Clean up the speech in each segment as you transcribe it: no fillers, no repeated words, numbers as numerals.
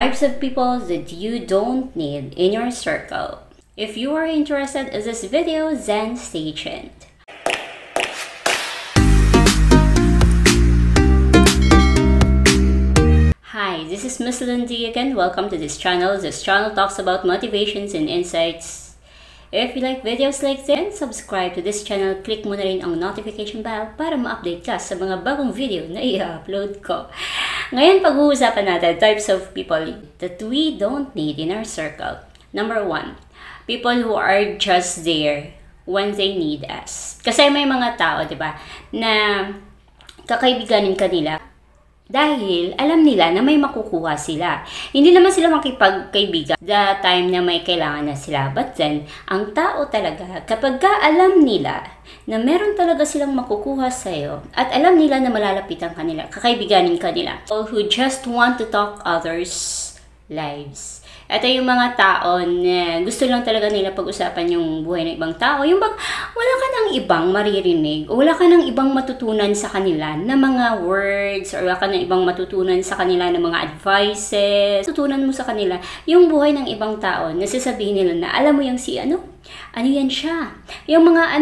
Types of people that you don't need in your circle. If you are interested in this video, then stay tuned. Hi, this is Miss Lindy again. Welcome to this channel. This channel talks about motivations and insights. If you like videos like this, then subscribe to this channel. Click mo na rin ang notification bell para ma-update ka sa mga bagong video na i-upload ko. Ngayon, pag-uusapan natin types of people that we don't need in our circle. Number 1, people who are just there when they need us. Kasi may mga tao, di ba, na kakaibiganin ka nila dahil alam nila na may makukuha sila. Hindi naman sila makipagkaibigan the time na may kailangan na sila. But then, ang tao talaga, kapag alam nila na meron talaga silang makukuha sa'yo at alam nila na malalapitan ka nila, kakaibiganin ka nila, people who just want to talk others' lives. Ito yung mga tao na gusto lang talaga nila pag-usapan yung buhay ng ibang tao. Yung bang wala ka ng ibang maririnig, o wala ka ng ibang matutunan sa kanila na mga words, or wala ka ng ibang matutunan sa kanila na mga advices. Tutunan mo sa kanila yung buhay ng ibang tao na sasabihin nila na alam mo yung si ano yan siya. Yung mga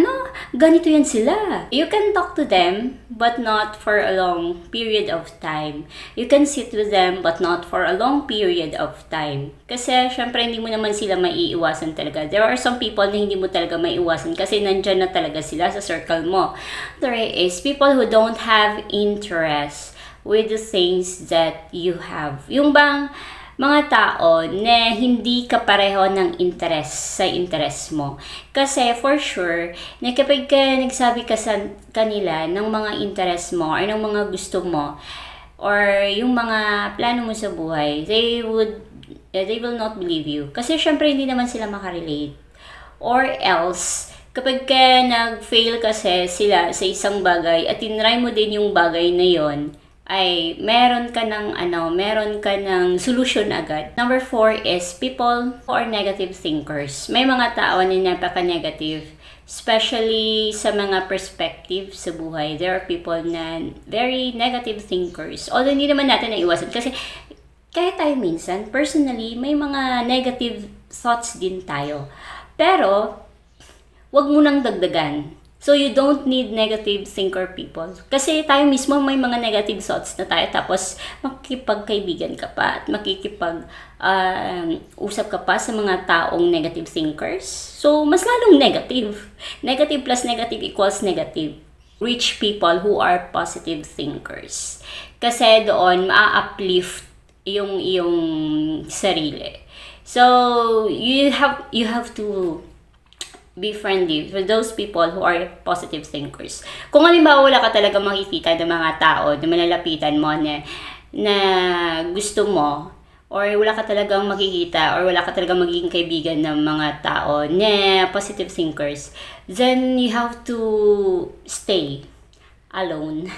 ganito yan sila. You can talk to them, but not for a long period of time. You can sit with them, but not for a long period of time. Kasi, syempre, hindi mo naman sila maiiwasan talaga. There are some people na hindi mo talaga maiiwasan kasi nandyan na talaga sila sa circle mo. There is people who don't have interest with the things that you have. Yung bang mga tao na hindi kapareho ng interest sa interest mo. Kasi for sure, na kapag nagsabi ka sa kanila ng mga interest mo or ng mga gusto mo or yung mga plano mo sa buhay, they will not believe you. Kasi syempre hindi naman sila makarelate. Or else, kapag nag-fail kasi sila sa isang bagay at tinry mo din yung bagay na yon, ay meron ka ng solution agad. Number 4 is people who are negative thinkers. May mga tao na napaka-negative, especially sa mga perspective sa buhay. There are people na very negative thinkers. Although hindi naman natin naiwasan kasi kahit tayo minsan, personally, may mga negative thoughts din tayo. Pero, wag mo nang dagdagan. So, you don't need negative thinker people. Kasi tayo mismo may mga negative thoughts na tayo. Tapos, makikipagkaibigan ka pa at makikipag-usap ka pa sa mga taong negative thinkers. So, mas lalong negative. Negative plus negative equals negative. Rich people who are positive thinkers. Kasi doon, ma-uplift yung iyong sarili. So, you have to be friendly with those people who are positive thinkers. Kung halimbawa wala ka talaga makikita ng mga tao na malalapitan mo na gusto mo, or wala ka talagang makikita, or wala ka talagang magiging kaibigan ng mga tao na positive thinkers, then you have to stay alone.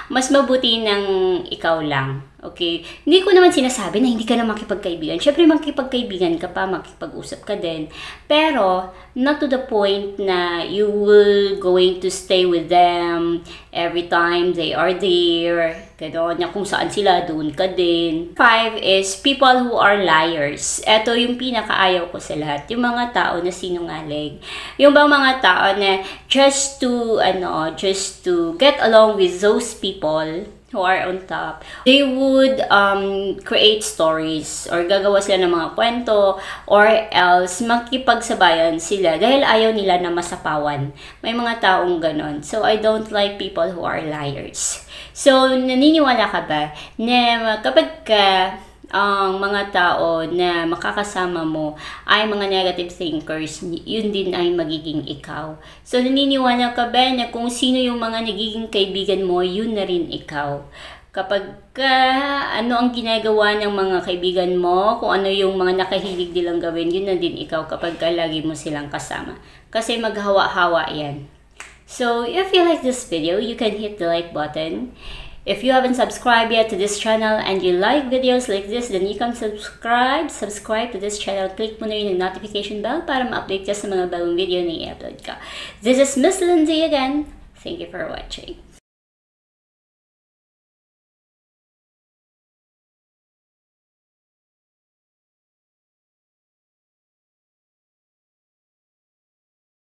Mas mabuti ng ikaw lang. Okay? Hindi ko naman sinasabi na hindi ka na makipagkaibigan. Siyempre, makipagkaibigan ka pa, makipag-usap ka din. Pero, not to the point na you will going to stay with them every time they are there. Gano'n, kung saan sila, doon ka din. 5 is people who are liars. Ito yung pinakaayaw ko sa lahat. Yung mga tao na sinungaling. Yung bang mga tao na just to get along with those people who are on top, they would create stories or gagawa sila ng mga kwento, or else makipagsabayan sila dahil ayaw nila na masapawan. May mga taong ganon. So, I don't like people who are liars. So, naniniwala ka ba na kapag ang mga tao na makakasama mo ay mga negative thinkers, yun din ay magiging ikaw. So, naniniwala ka ba na kung sino yung mga nagiging kaibigan mo, yun na rin ikaw? Kapag ano ang ginagawa ng mga kaibigan mo, kung ano yung mga nakahilig nilang gawin, yun na din ikaw kapag lagi mo silang kasama. Kasi maghawa-hawa yan. So, if you like this video, you can hit the like button. If you haven't subscribed yet to this channel and you like videos like this, then you can subscribe to this channel. Click mo na rin yung notification bell para ma-update ka sa mga bagong video na i-upload ka. This is Miss Lindsay again. Thank you for watching.